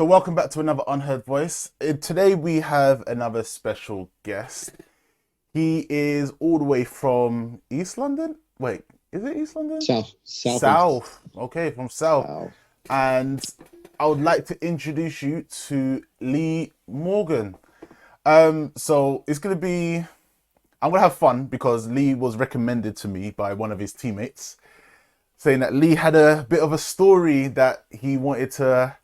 So welcome back to another Unheard Voice. Today we have another special guest. He is all the way from East London. Wait, is it East London? Southeast. South. Okay, from South. South. And I would like to introduce you to Lee Morgan. So it's gonna be I'm gonna have fun because Lee was recommended to me by one of his teammates, saying that Lee had a bit of a story that he wanted to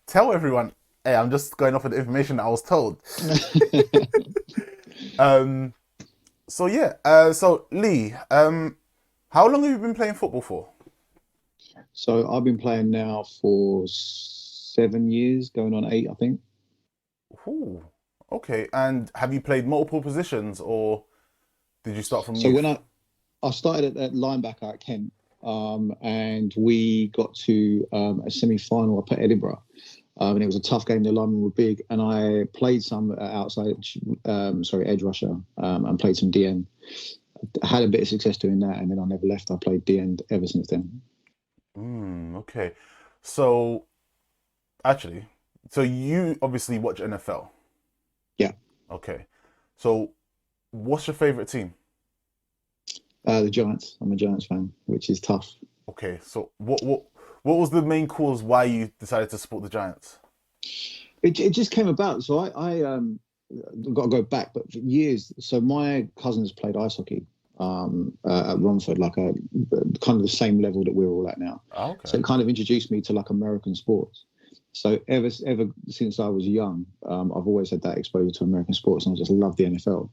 tell everyone. Hey, I'm just going off of the information that I was told. Um, so Lee, how long have you been playing football for? So I've been playing now for 7 years, going on eight, I think. Ooh, okay. And have you played multiple positions or did you start from So when youth? I started at linebacker at Kent, and we got to a semi-final up at Edinburgh, and it was a tough game. The linemen were big, and I played some outside, edge rusher, and played some DN. I had a bit of success doing that, and then I never left. I played DN ever since then. Okay. So actually, so you obviously watch NFL. Yeah, Okay. So what's your favorite team? the Giants. I'm a Giants fan, which is tough. Okay. So what was the main cause why you decided to support the Giants? It just came about. So I got to go back, but for years. So my cousins played ice hockey at Romford, like a kind of the same level that we're all at now. Ah, So okay. it kind of introduced me to like American sports. So ever since I was young, I've always had that exposure to American sports, and I just love the NFL.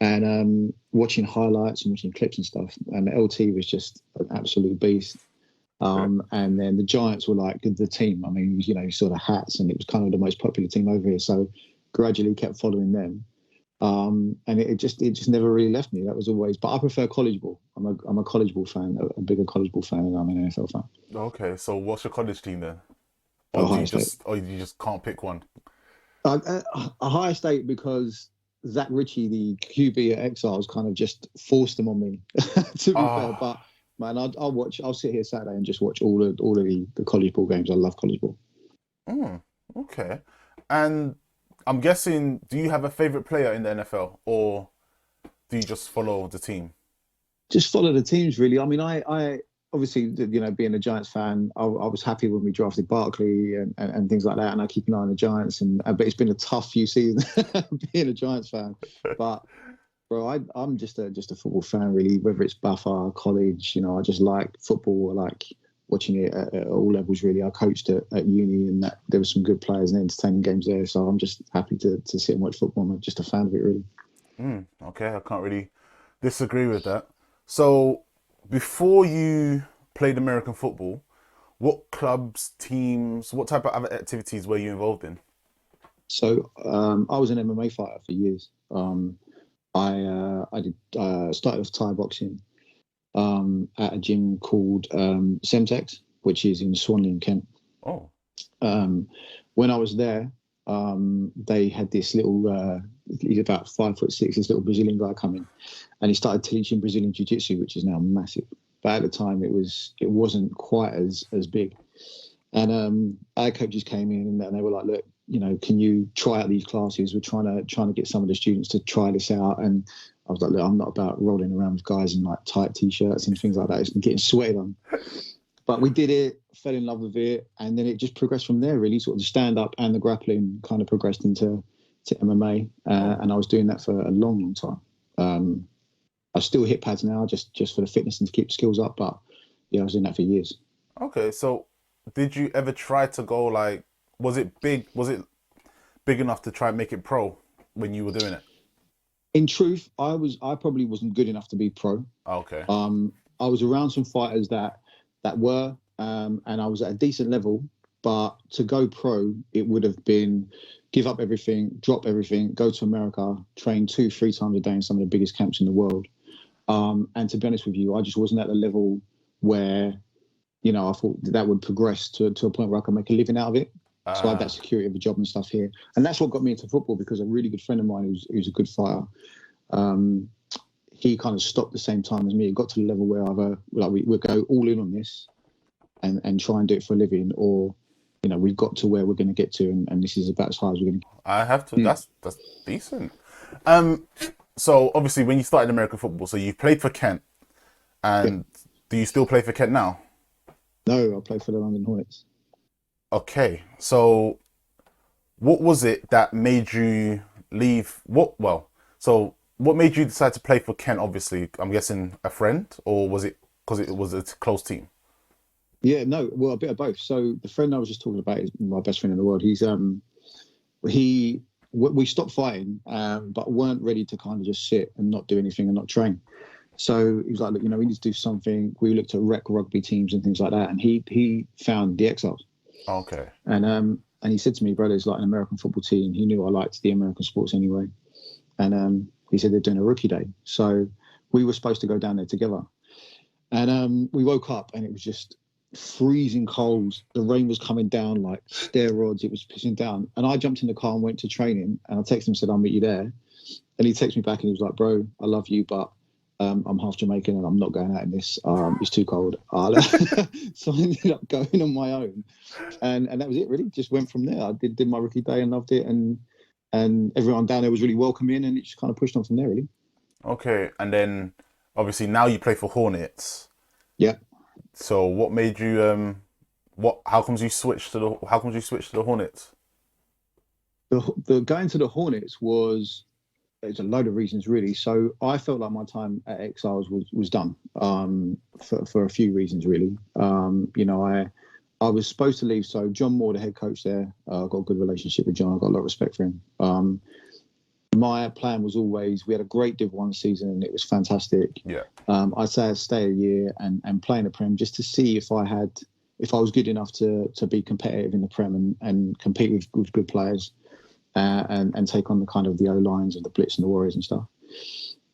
And watching highlights and watching clips and stuff. And LT was just an absolute beast. And then the Giants were like the team. I mean, you saw the hats, and it was kind of the most popular team over here. So gradually kept following them. And it just never really left me. That was always. But I prefer college ball. I'm a college ball fan, a bigger college ball fan than I'm an NFL fan. Okay. So what's your college team then? Ohio State. Or you just can't pick one? Ohio State because Zach Ritchie, the QB at Exiles, kind of just forced them on me. To be fair, Ah, but man, I'll watch. I'll sit here Saturday and just watch all of the college ball games. I love college ball. mm, okay. And I'm guessing, do you have a favorite player in the NFL, or do you just follow the team? Just follow the teams, really. I mean, I obviously, being a Giants fan, I was happy when we drafted Barkley and things like that, and I keep an eye on the Giants. And but it's been a tough few seasons being a Giants fan. But bro, I'm just a football fan, really. Whether it's Buffer, college, I just like football. I like watching it at all levels, really. I coached at uni, and that there were some good players and entertaining games there. So I'm just happy to sit and watch football. I'm just a fan of it, really. Okay, I can't really disagree with that. So, before you played American football, what clubs, teams, what type of other activities were you involved in? So I was an MMA fighter for years. I did started off Thai boxing at a gym called Semtex, which is in Swanley in Kent. Oh, Um, when I was there, they had this little, he's about 5'6", this little Brazilian guy coming, and he started teaching Brazilian Jiu-Jitsu, which is now massive. But at the time, it wasn't quite as big. And our coaches came in and they were like, "Look, can you try out these classes? We're trying to get some of the students to try this out." And I was like, "Look, I'm not about rolling around with guys in like tight t-shirts and things like that. It's getting sweated on." But we did it, fell in love with it, and then it just progressed from there. Really, sort of the stand up and the grappling kind of progressed into MMA, oh, and I was doing that for a long, long time. I still hit pads now, just for the fitness and to keep skills up. But yeah, I was doing that for years. okay. So, did you ever try to go like, was it big? Was it big enough to try and make it pro when you were doing it? In truth, I probably wasn't good enough to be pro. Okay. I was around some fighters that were, and I was at a decent level. But to go pro, it would have been give up everything, drop everything, go to America, train 2, 3 times a day in some of the biggest camps in the world. And to be honest with you, I just wasn't at the level where, I thought that would progress to a point where I could make a living out of it. So I had that Ah, security of a job and stuff here. And that's what got me into football because a really good friend of mine who's a good fighter, um, he kind of stopped the same time as me. It got to the level where either like we would go all in on this and try and do it for a living, or we've got to where we're going to get to, and this is about as high as we're going to I have to. get. That's decent. So obviously, when you started American football, so you played for Kent, Yeah. and do you still play for Kent now? No, I play for the London Hornets. Okay, so what was it that made you leave? What made you decide to play for Kent? Obviously, I'm guessing a friend, or was it because it was a close team? Yeah, no, well, a bit of both. So the friend I was just talking about is my best friend in the world. We stopped fighting, but weren't ready to kind of just sit and not do anything and not train. So he was like, look, we need to do something. We looked at rec rugby teams and things like that, and he found the Exiles. Okay. And he said to me, bro, there's like an American football team. He knew I liked the American sports anyway. And he said they're doing a rookie day. So we were supposed to go down there together. And we woke up and it was just freezing cold. The rain was coming down like steroids. It was pissing down. And I jumped in the car and went to training. And I texted him and said, I'll meet you there. And he texted me back and he was like, bro, I love you, but I'm half Jamaican and I'm not going out in this. It's too cold. So I ended up going on my own. And that was it, really. Just went from there. I did my rookie day and loved it. And everyone down there was really welcoming, and it just kind of pushed on from there, really. Okay, and then obviously now you play for Hornets. Yeah. So what made you how comes you switched to the Hornets? The going to the Hornets there's a load of reasons, really. So I felt like my time at Exiles was done for a few reasons, really. I was supposed to leave. So John Moore, the head coach there, I got a good relationship with John. I got a lot of respect for him. My plan was always, we had a great Div 1 season and it was fantastic. Yeah. I'd say I'd stay a year and play in the Prem just to see if I was good enough to be competitive in the Prem and compete with good players and take on the kind of the O-lines and the Blitz and the Warriors and stuff.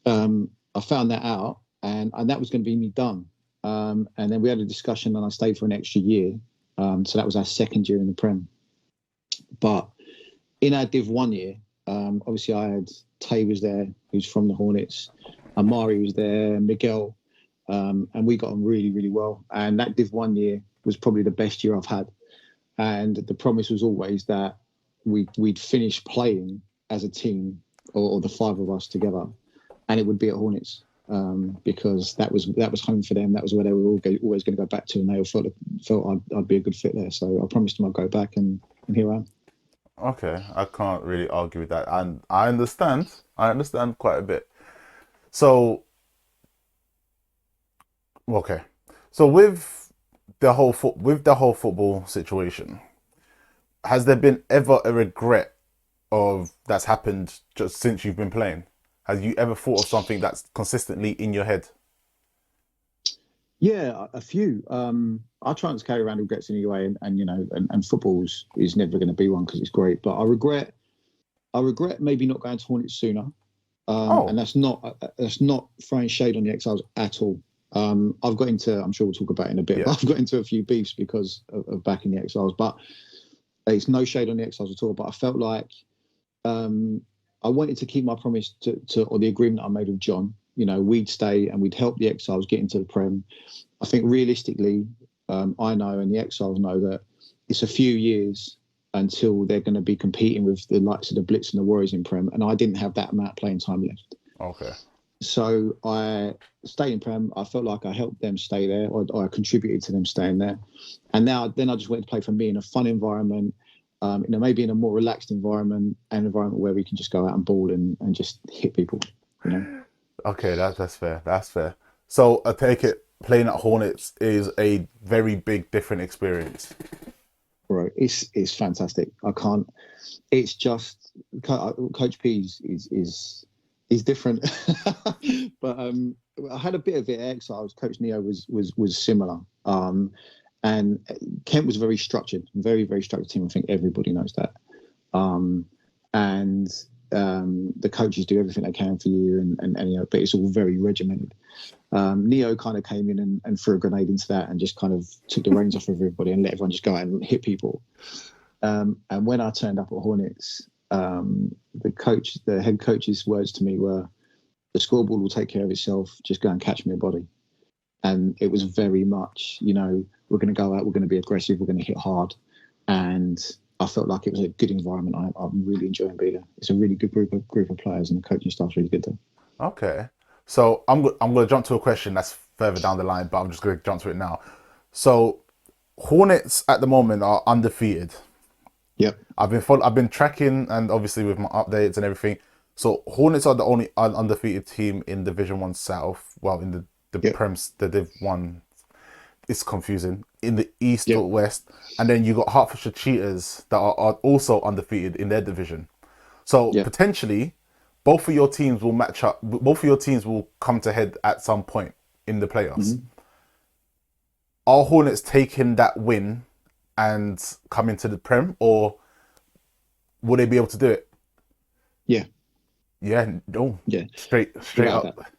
I found that out and that was going to be me done. And then we had a discussion and I stayed for an extra year. So that was our second year in the Prem. But in our Div 1 year, obviously I had Tay was there, who's from the Hornets. Amari was there, Miguel, and we got on really, really well. And that Div 1 year was probably the best year I've had. And the promise was always that we'd finish playing as a team, or the five of us together, and it would be at Hornets. Because that was home for them. That was where they were always going to go back to, and they all felt I'd be a good fit there. So I promised them I'd go back, and here I am. Okay, I can't really argue with that, and I understand quite a bit. So, okay, so with the whole football situation, has there been ever a regret of that's happened just since you've been playing? Have you ever thought of something that's consistently in your head? Yeah, a few. I try not to carry around regrets anyway, and football is never going to be one because it's great. But I regret maybe not going to Hornets sooner. And that's not throwing shade on the Exiles at all. I've got into, I'm sure we'll talk about it in a bit, but I've got into a few beefs because of backing the Exiles. But it's no shade on the Exiles at all. But I felt like I wanted to keep my promise or the agreement I made with John. We'd stay and we'd help the Exiles get into the Prem. I think realistically, I know and the Exiles know that it's a few years until they're going to be competing with the likes of the Blitz and the Warriors in Prem. And I didn't have that amount of playing time left. Okay. So I stayed in Prem. I felt like I helped them stay there, or I contributed to them staying there. And then I just went to play for me in a fun environment, maybe in a more relaxed environment, an environment where we can just go out and ball and just hit people. Okay, that's fair. That's fair. So I take it playing at Hornets is a very big different experience. Right, it's fantastic. I can't. It's just Coach P is different, but I had a bit of it at Exiles. Coach Neo was similar, and Kent was very structured, very very structured team. I think everybody knows that, and the coaches do everything they can for you, and but it's all very regimented. Neo kind of came in and threw a grenade into that and just kind of took the reins off of everybody and let everyone just go out and hit people. And when I turned up at Hornets, the head coach's words to me were, "The scoreboard will take care of itself. Just go and catch me a body." And it was very much, we're going to go out, we're going to be aggressive, we're going to hit hard. and I felt like it was a good environment. I'm really enjoying being there. It's a really good group of players, and the coaching staff's really good there. Okay. So I'm going to jump to a question that's further down the line, but I'm just going to jump to it now. So Hornets at the moment are undefeated. Yep. I've been tracking, and obviously with my updates and everything. So Hornets are the only undefeated team in Division 1 South. Well, in the Yep. the Div 1, it's confusing. In the East Yep. or West, and then you got Hertfordshire Cheetahs that are also undefeated in their division. So Yep. potentially, both of your teams will match up. Both of your teams will come to head at some point in the playoffs. Mm-hmm. Are Hornets taking that win and coming to the Prem, or will they be able to do it? Yeah. Yeah, no, Yeah. straight Without up. that.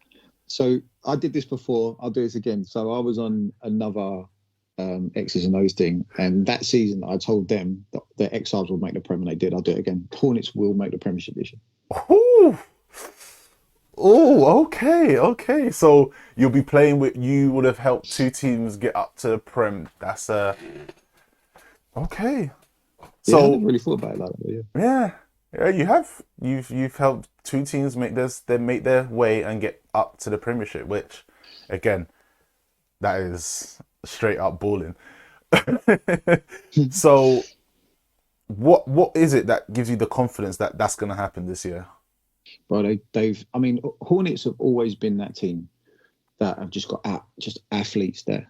So I did this before. I'll do this again. So I was on another X's and O's thing, and that season I told them that the Exiles will make the Prem, and they did. I'll do it again. Hornets will make the Premiership this year. Ooh. Oh, okay. So you'll be playing with. You would have helped two teams get up to the Prem. That's okay. Yeah, I So never really thought about it like that. But yeah, you have. You've helped two teams make their way and get up to the Premiership, which, again, that is straight up balling. So, what is it that gives you the confidence that that's going to happen this year? Bro, they've. I mean, Hornets have always been that team that have just got just athletes there,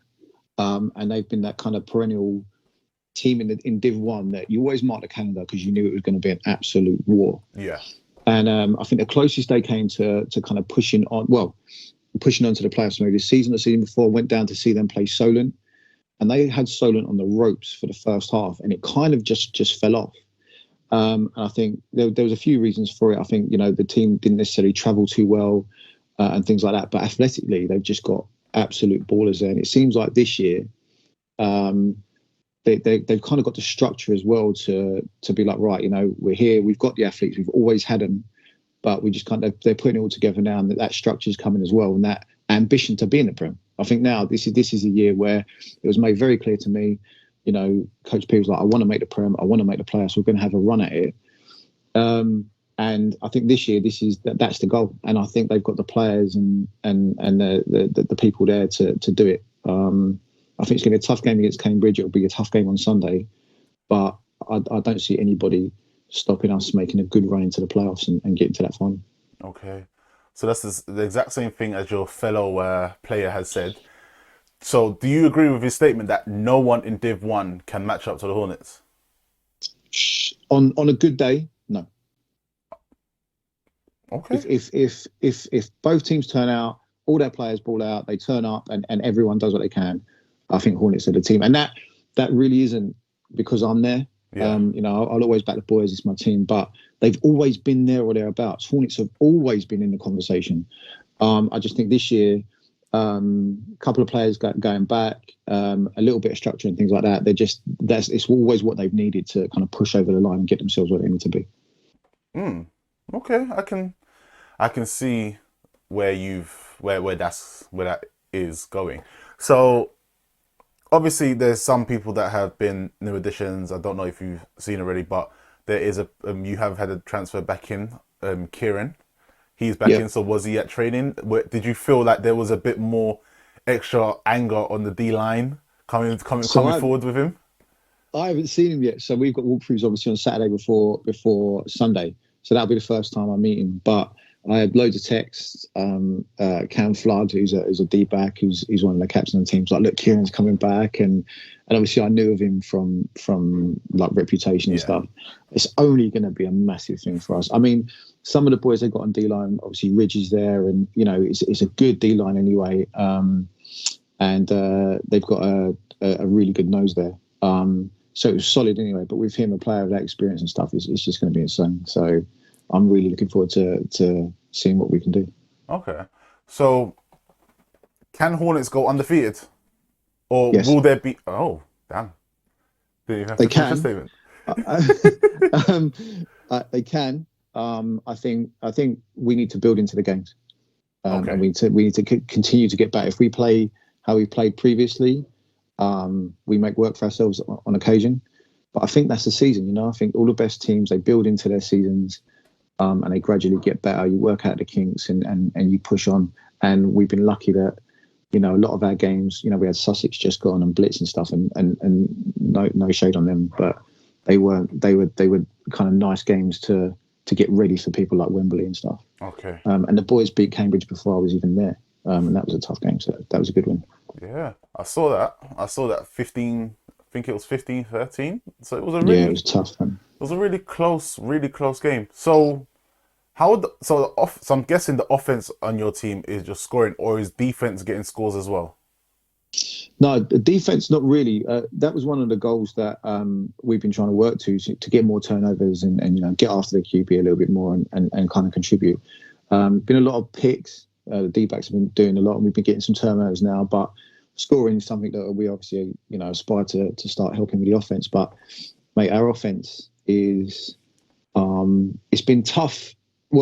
and they've been that kind of perennial team in Div 1 that you always mark the calendar because you knew it was going to be an absolute war. Yeah. And I think the closest they came to kind of pushing on to the playoffs maybe the season before, went down to see them play Solent, and they had Solent on the ropes for the first half, and it kind of just fell off. And I think there was a few reasons for it. I think the team didn't necessarily travel too well and things like that, but athletically they've just got absolute ballers there. And it seems like this year they've kind of got the structure as well to be like, right, we're here, we've got the athletes, we've always had them, but we just they're putting it all together now, and that structure's coming as well, and that ambition to be in the Prem. I think now this is a year where it was made very clear to me, Coach P was like, I want to make the Prem, I want to make the playoffs, we're going to have a run at it. And I think this year that's the goal, and I think they've got the players and the people there to do it. I think it's going to be a tough game against Cambridge. It'll be a tough game on Sunday, but I don't see anybody stopping us making a good run into the playoffs and getting to that final. Okay. So that's the exact same thing as your fellow player has said. So do you agree with his statement that no one in Div 1 can match up to the Hornets? On a good day, no. Okay. If both teams turn out, all their players ball out, they turn up, and everyone does what they can, I think Hornets are the team. And that really isn't because I'm there. Yeah. I'll always back the boys. It's my team, but they've always been there or thereabouts. Hornets have always been in the conversation. I just think this year, a couple of players going back, a little bit of structure and things like that. It's always what they've needed to kind of push over the line and get themselves where they need to be. Okay, I can see where that is going. So obviously there's some people that have been new additions. I don't know if you've seen already, but there is you have had a transfer back in, Kieran. He's back in. So was he at training? Did you feel like there was a bit more extra anger on the D line coming forward with him? I haven't seen him yet. So we've got walkthroughs obviously on Saturday before Sunday. So that'll be the first time I meet him. But I had loads of texts. Cam Flood, who's a D-back, who's one of the captains of the team, was like, look, Kieran's coming back. And obviously I knew of him from like reputation and stuff. It's only going to be a massive thing for us. I mean, some of the boys they've got on D-line, obviously Ridge is there, and, it's a good D-line anyway. And they've got a really good nose there. So it was solid anyway, but with him, a player of that experience and stuff, it's just going to be insane. So I'm really looking forward to seeing what we can do. Okay. So can Hornets go undefeated? Or Yes. will there be... Oh, damn. They can. Statement. They can. I think we need to build into the games. Okay. And we need to continue to get better. If we play how we played previously, we make work for ourselves on occasion. But I think that's the season, you know. I think all the best teams, they build into their seasons, and they gradually get better. You work out the kinks, and you push on. And we've been lucky that, you know, a lot of our games, you know, we had Sussex just go on and blitz and stuff, and no shade on them, but they were kind of nice games to get ready for people like Wembley and stuff. Okay. And the boys beat Cambridge before I was even there, and that was a tough game, so that was a good win. Yeah, I saw that. I saw that 15, I think it was 15-13. So it was a Yeah, it really, was tough, man. it was a really close game. So how would so I'm guessing the offense on your team is just scoring, or is defense getting scores as well? No, the defense, not really. That was one of the goals that we've been trying to work to get more turnovers and you know, get after the QB a little bit more and kind of contribute. Been a lot of picks. The D-backs have been doing a lot, and we've been getting some turnovers now. But scoring is something that we obviously, you know, aspire to start helping with the offense. But mate, our offense is it's been tough.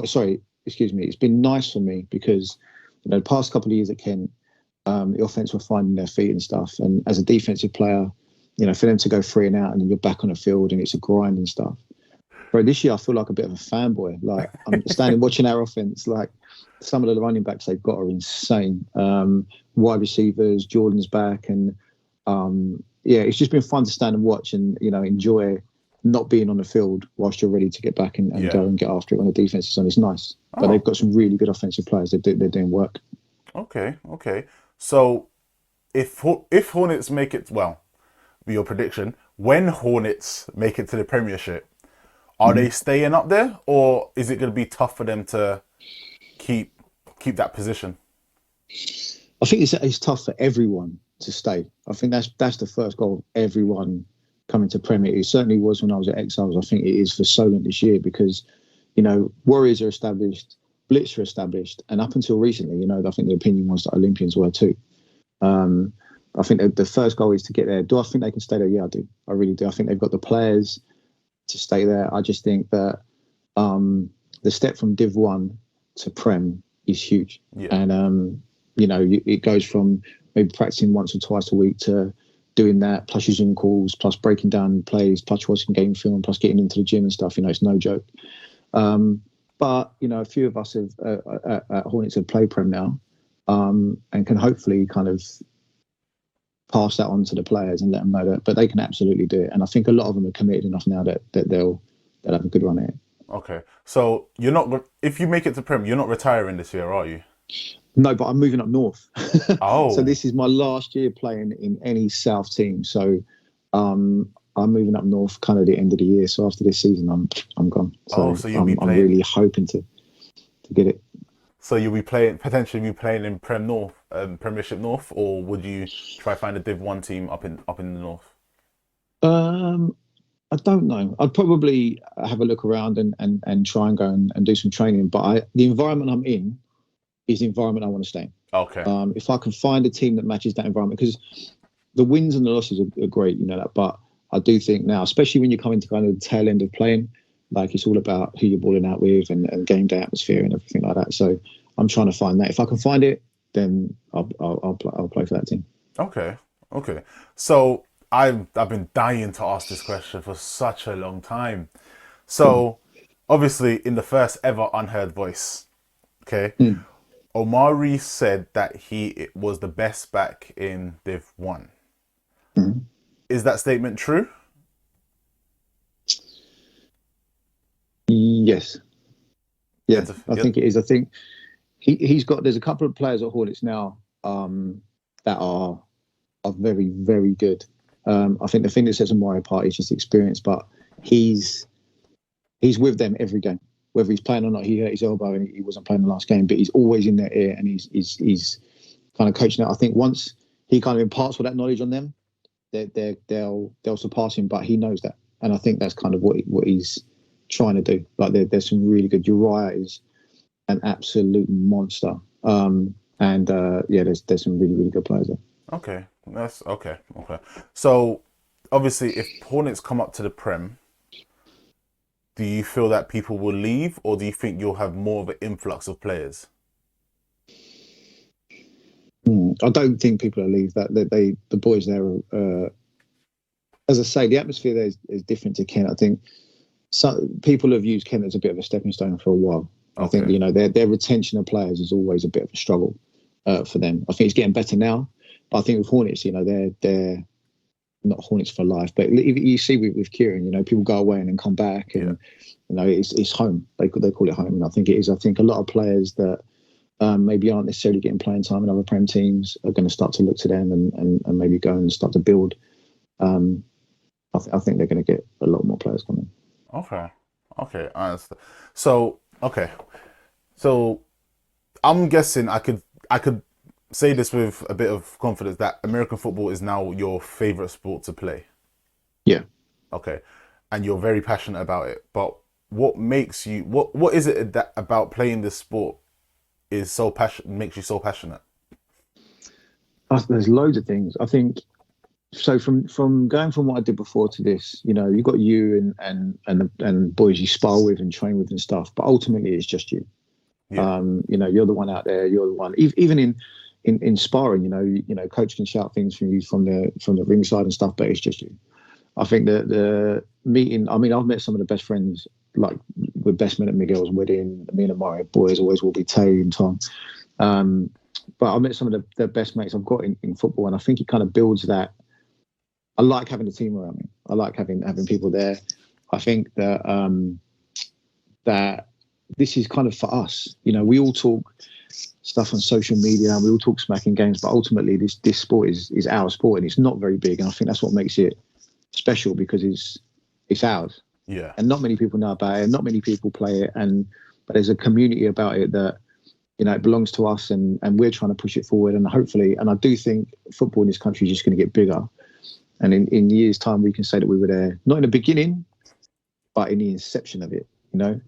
Sorry, excuse me. It's been nice for me because, you know, the past couple of years at Kent, the offense were finding their feet and stuff. And as a defensive player, you know, for them to go 3 and out and then you're back on the field and it's a grind and stuff. Bro, this year I feel like a bit of a fanboy. Like, I'm standing watching our offense. Like, some of the running backs they've got are insane. Wide receivers, Jordan's back, and yeah, it's just been fun to stand and watch and, you know, enjoy not being on the field whilst you're ready to get back and Yeah. go and get after it when the defense is on. It's nice, but they've got some really good offensive players. They're doing work. Okay. So if Hornets make it, well, be your prediction, when Hornets make it to the Premiership, are they staying up there, or is it going to be tough for them to keep that position? I think it's tough for everyone to stay. I think that's the first goal of everyone coming to Premier. It certainly was when I was at Exiles. I think it is for Solent this year because, you know, Warriors are established, Blitz are established, and up until recently, you know, I think the opinion was that Olympians were too. I think the first goal is to get there. Do I think they can stay there? Yeah, I do. I really do. I think they've got the players to stay there. I just think that the step from Div 1 to Prem is huge. Yeah. And, you know, it goes from maybe practicing once or twice a week to doing that, plus your Zoom calls, plus breaking down plays, plus watching game film, plus getting into the gym and stuff. You know, it's no joke. But, you know, a few of us at Hornets have played Prem now, and can hopefully kind of pass that on to the players and let them know that, but they can absolutely do it. And I think a lot of them are committed enough now that they'll have a good run at it. Okay. So you're not, if you make it to Prem, you're not retiring this year, are you? No, but I'm moving up north. Oh. So this is my last year playing in any South team. So I'm moving up north kind of the end of the year. So after this season, I'm gone. So, So you'll be I'm playing. really hoping to get it. So you'll be playing, potentially be playing in Prem North, Premiership North, or would you try find a Div 1 team up in the north? I don't know. I'd probably have a look around and try and go and do some training. But the environment I'm in is the environment I want to stay in. Okay. If I can find a team that matches that environment, because the wins and the losses are great, you know that. But I do think now, especially when you're coming to kind of the tail end of playing, like it's all about who you're balling out with and game day atmosphere and everything like that. So I'm trying to find that. If I can find it, then I'll play for that team. Okay. So I've been dying to ask this question for such a long time. So obviously in the first ever Unheard Voice, okay, Omari said that he was the best back in Div 1. Is that statement true? Yes. Yeah, I Yep. think it is. I think there's a couple of players at Hornets now that are very, very good. I think the thing that sets Omari apart is just experience, but he's with them every game. Whether he's playing or not, he hurt his elbow and he wasn't playing the last game, but he's always in their ear and he's kind of coaching it. I think once he kind of imparts all that knowledge on them, they'll surpass him, but he knows that. And I think that's kind of what he's trying to do. Like there's some really good. Uriah is an absolute monster. Yeah, there's some really, really good players there. Okay. That's okay. So obviously if Hornets come up to the Prem, do you feel that people will leave, or do you think you'll have more of an influx of players? I don't think people will leave. That the boys there as I say, the atmosphere there is different to Kent. I think some people have used Kent as a bit of a stepping stone for a while. Okay. I think, you know, their retention of players is always a bit of a struggle for them. I think it's getting better now, but I think with Hornets, you know, they're not Hornets for life. But you see with Kieran, you know, people go away and then come back, and you know, it's home. They call it home, and I think it is. I think a lot of players that maybe aren't necessarily getting playing time in other Prem teams are going to start to look to them and maybe go and start to build. I think they're going to get a lot more players coming. Okay, I understand. So I'm guessing I could say this with a bit of confidence that American football is now your favorite sport to play. Yeah. Okay, and you're very passionate about it. But what makes you what is it that about playing this sport is so makes you so passionate? There's loads of things. I think. So from going from what I did before to this, you know, you got you and boys you spar with and train with and stuff, but ultimately it's just you. Yeah. You know, you're the one out there. You're the one. Even in sparring, you know, coach can shout things from you from the ringside and stuff, but it's just you. I think that the meeting. I mean, I've met some of the best friends, like with best men at Miguel's wedding. Me and Amari boys always will be Tay and Tom. But I met some of the best mates I've got in football, and I think it kind of builds that. I like having a team around me. I like having people there. I think that that this is kind of for us. You know, we all talk stuff on social media, we all talk smacking games, but ultimately this sport is our sport, and it's not very big. And I think that's what makes it special, because it's ours. Yeah. And not many people know about it, and not many people play it. But there's a community about it that, you know, it belongs to us, and we're trying to push it forward. And hopefully, and I do think football in this country is just going to get bigger. And in years' time, we can say that we were there, not in the beginning, but in the inception of it, you know.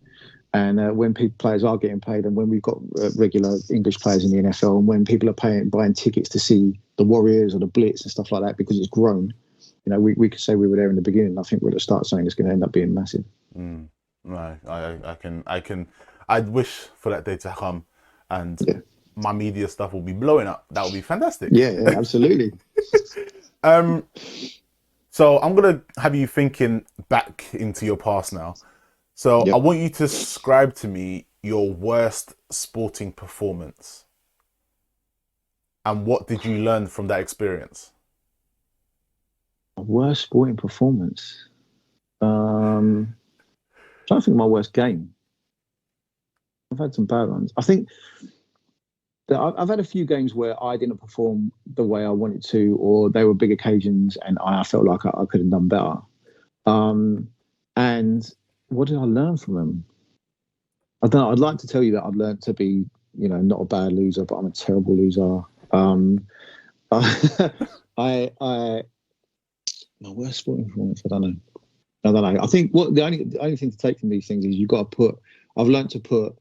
And when players are getting paid, and when we've got regular English players in the NFL, and when people are buying tickets to see the Warriors or the Blitz and stuff like that, because it's grown, you know, we could say we were there in the beginning. I think we're at the start saying it's going to end up being massive. No, I'd wish for that day to come, and my media stuff will be blowing up. That would be fantastic. Yeah, absolutely. So I'm gonna have you thinking back into your past now. So I want you to describe to me your worst sporting performance, and what did you learn from that experience? Worst sporting performance. I'm trying to think of my worst game. I've had some bad ones. I think I've had a few games where I didn't perform the way I wanted to, or they were big occasions and I felt like I could have done better. And what did I learn from them? I don't know. I'd like to tell you that I've learned to be, you know, not a bad loser, but I'm a terrible loser. My worst sporting performance, I don't know. I think the only thing to take from these things is I've learned to put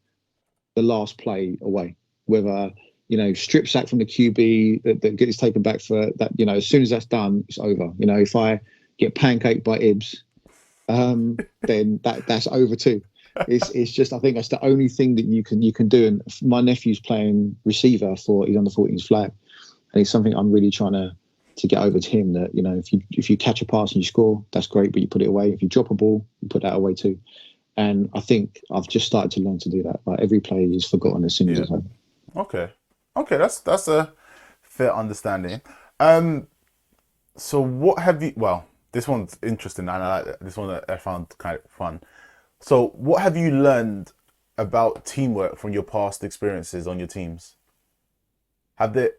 the last play away. Whether, you know, strip sack from the QB that gets taken back for that, you know, as soon as that's done, it's over. You know, if I get pancaked by Ibs, then that's over too. It's just, I think that's the only thing that you can do. And my nephew's playing receiver he's under 14s flag, and it's something I'm really trying to get over to him, that, you know, if you catch a pass and you score, that's great, but you put it away. If you drop a ball, you put that away too. And I think I've just started to learn to do that. Like, every play is forgotten as soon as it's over. Okay, that's a fair understanding. So what have you? Well, this one's interesting, and I like that. This one that I found kind of fun. So, what have you learned about teamwork from your past experiences on your teams? Have there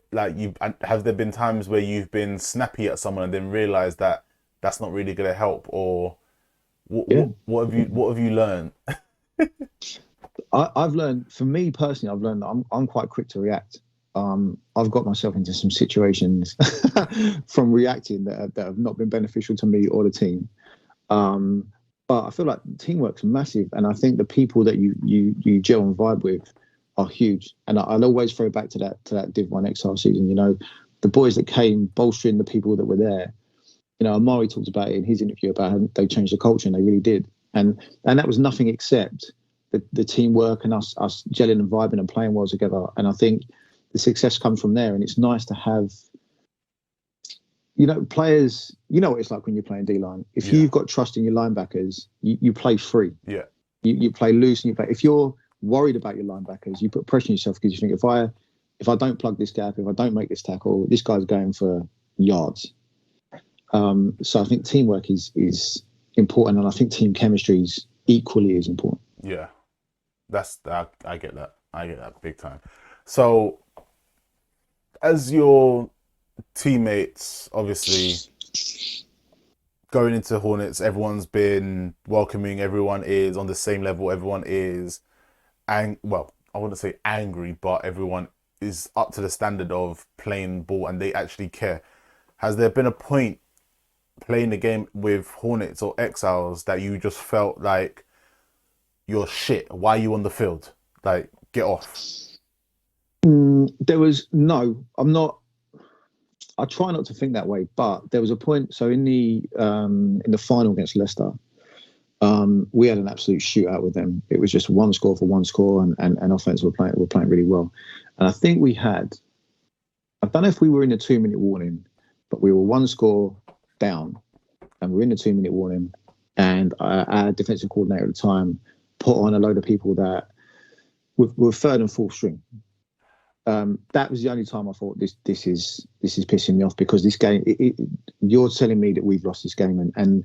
been times where you've been snappy at someone and then realised that that's not really going to help, or what have you learned? I've learned, for me personally, I've learned that I'm quite quick to react. I've got myself into some situations from reacting that have not been beneficial to me or the team. But I feel like teamwork's massive, and I think the people that you gel and vibe with are huge. And I'll always throw back to that Div 1 Exile season. You know, the boys that came bolstering the people that were there. You know, Amari talked about it in his interview about how they changed the culture, and they really did. And that was nothing except the teamwork and us gelling and vibing and playing well together. And I think the success comes from there. And it's nice to have, players, what it's like when you're playing D-line. If Yeah. you've got trust in your linebackers, you play free. Yeah. You play loose and you play. If you're worried about your linebackers, you put pressure on yourself because you think if I don't plug this gap, if I don't make this tackle, this guy's going for yards. So I think teamwork is important, and I think team chemistry is equally as important. Yeah. I get that. I get that big time. So, as your teammates, obviously, going into Hornets, everyone's been welcoming, everyone is on the same level, everyone is, I wouldn't say angry, but everyone is up to the standard of playing ball and they actually care. Has there been a point playing the game with Hornets or Exiles that you just felt like you're shit? Why are you on the field? Like, get off. There was no. I'm not. I try not to think that way, but there was a point. So in the final against Leicester, we had an absolute shootout with them. It was just one score for one score, and offense were playing really well. And I think we had. I don't know if we were in a 2-minute warning, but we were one score down, and we're in the 2-minute warning. And our defensive coordinator at the time put on a load of people that were third and fourth string. That was the only time I thought this is pissing me off, because this game, you're telling me that we've lost this game, and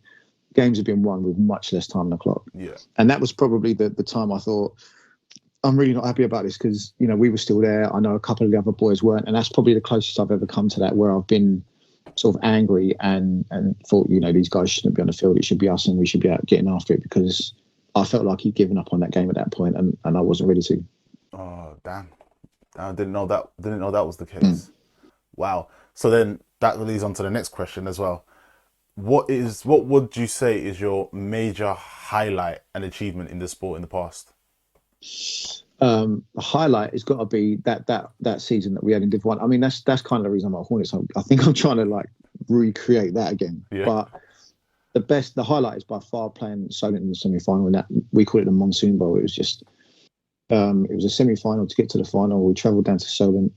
games have been won with much less time on the clock. Yeah. And that was probably the time I thought, I'm really not happy about this, because we were still there. I know a couple of the other boys weren't, and that's probably the closest I've ever come to that, where I've been sort of angry and thought, these guys shouldn't be on the field. It should be us, and we should be out getting after it, because I felt like he'd given up on that game at that point, and I wasn't ready to. Oh, damn. I didn't know that was the case. Wow. So then that leads on to the next question as well. What would you say is your major highlight and achievement in the sport in the past? The highlight has got to be that season that we had in Div 1. I mean, that's kind of the reason I'm at Hornets. I think I'm trying to recreate that again. Yeah. But the highlight is by far playing Solent in the semi-final. And that we call it the Monsoon Bowl. It was just it was a semi-final to get to the final. We travelled down to Solent.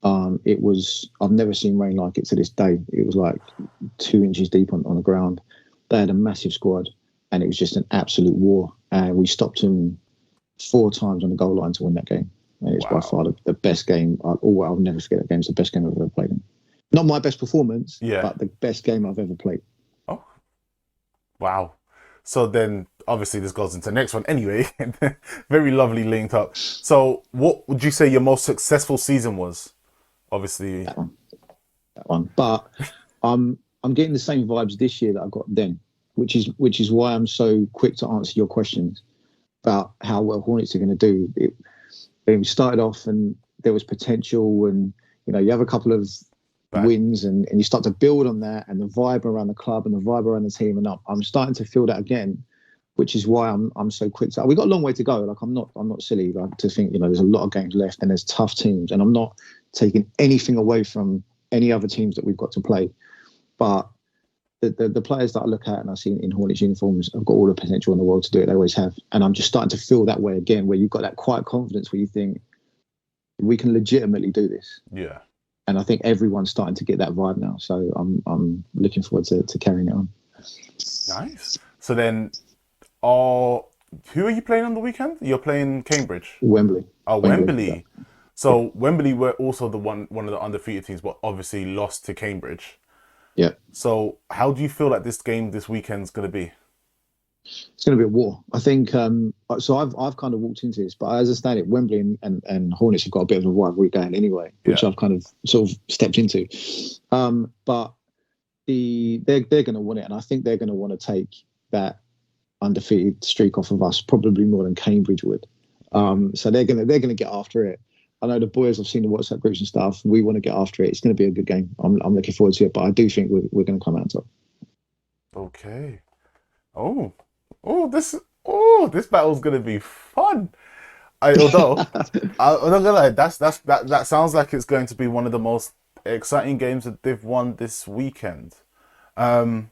I've never seen rain like it to this day. It was like 2 inches deep on the ground. They had a massive squad, and it was just an absolute war. And we stopped them 4 times on the goal line to win that game. And it's by far the best game. I'll never forget that game. It's the best game I've ever played in. Not my best performance, but the best game I've ever played. Oh, wow. So then, obviously, this goes into the next one anyway. Very lovely linked up. So what would you say your most successful season was? Obviously. That one. But I'm getting the same vibes this year that I got then, which is why I'm so quick to answer your questions about how well Hornets are going to do. We started off and there was potential, and you have a couple of wins and you start to build on that, and the vibe around the club and the vibe around the team, and I'm starting to feel that again, which is why I'm so quick to. We got a long way to go. I'm not silly to think there's a lot of games left and there's tough teams, and I'm not taking anything away from any other teams that we've got to play, but the players that I look at and I see in Hornets uniforms have got all the potential in the world to do it. They always have. And I'm just starting to feel that way again, where you've got that quiet confidence where you think we can legitimately do this. Yeah. And I think everyone's starting to get that vibe now. So I'm looking forward to carrying it on. Nice. So then, who are you playing on the weekend? You're playing Cambridge? Wembley. Oh, Wembley. Yeah. So Wembley were also one of the undefeated teams, but obviously lost to Cambridge. Yeah. So how do you feel like this game this weekend's going to be? It's going to be a war. I think, so I've kind of walked into this, but as I understand it, Wembley and Hornets have got a bit of a rivalry going anyway, which I've kind of sort of stepped into. But they're going to win it, and I think they're going to want to take that undefeated streak off of us, probably more than Cambridge would. So they're going to get after it. I know the boys, I've seen the WhatsApp groups and stuff. We want to get after it. It's going to be a good game. I'm looking forward to it, but I do think we're going to come out top. Okay. This battle's going to be fun. Although I'm not gonna lie, that sounds like it's going to be one of the most exciting games that they've won this weekend. Yeah.